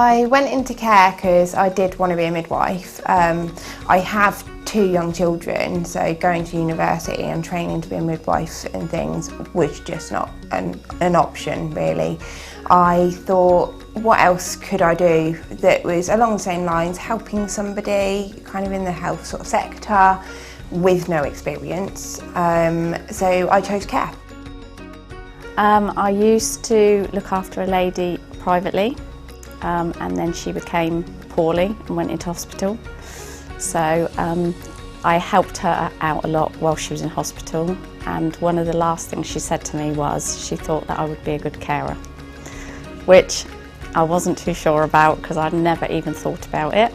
I went into care because I did want to be a midwife. I have 2 young children, so going to university and training to be a midwife and things was just not an option really. I thought, what else could I do that was along the same lines, helping somebody kind of in the health sort of sector with no experience, so I chose care. I used to look after a lady privately, and then she became poorly and went into hospital. So I helped her out a lot while she was in hospital, and one of the last things she said to me was she thought that I would be a good carer, which I wasn't too sure about because I'd never even thought about it.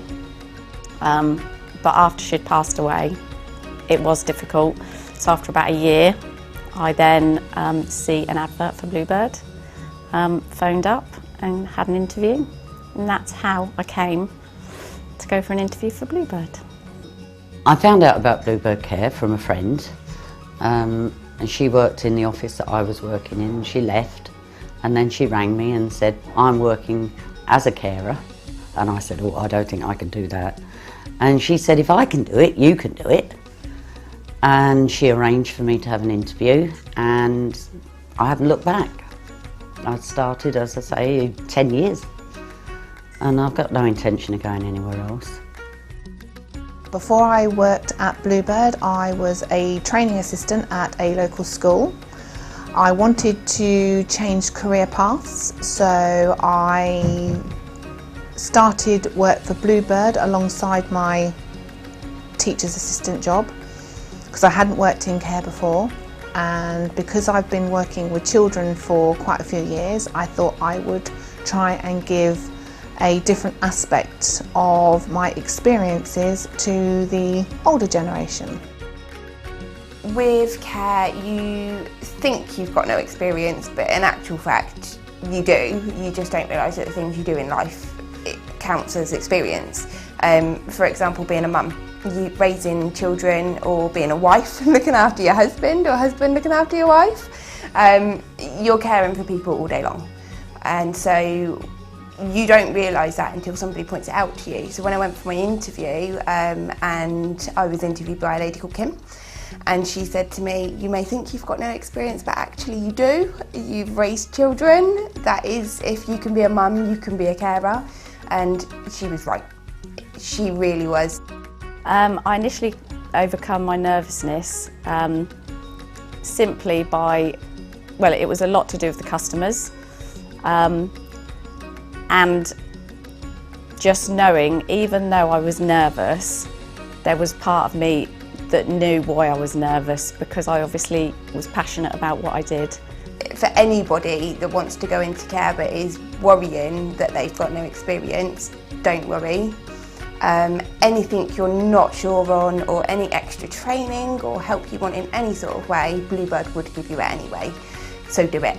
But after she'd passed away, it was difficult. So after about a year, I then see an advert for Bluebird, phoned up and had an interview, and that's how I came to go for an interview for Bluebird. I found out about Bluebird Care from a friend, and she worked in the office that I was working in, and she left, and then she rang me and said, I'm working as a carer, and I said, oh, I don't think I can do that. And she said, if I can do it, you can do it. And she arranged for me to have an interview, and I haven't looked back. I'd started, as I say, 10 years, and I've got no intention of going anywhere else. Before I worked at Bluebird, I was a training assistant at a local school. I wanted to change career paths, so I started work for Bluebird alongside my teacher's assistant job, because I hadn't worked in care before, and because I've been working with children for quite a few years, I thought I would try and give a different aspect of my experiences to the older generation. With care, you think you've got no experience, but in actual fact, you do. You just don't realise that the things you do in life, it counts as experience. For example, being a mum, you raising children, or being a wife, looking after your husband, or husband looking after your wife. You're caring for people all day long. And so you don't realise that until somebody points it out to you. So when I went for my interview, and I was interviewed by a lady called Kim, and she said to me, you may think you've got no experience, but actually you do. You've raised children. That is, if you can be a mum, you can be a carer. And she was right. She really was. I initially overcome my nervousness simply by, well, it was a lot to do with the customers, and just knowing, even though I was nervous, there was part of me that knew why I was nervous, because I obviously was passionate about what I did. For anybody that wants to go into care but is worrying that they've got no experience, don't worry. Anything you're not sure on, or any extra training or help you want in any sort of way, Bluebird would give you it anyway, so do it.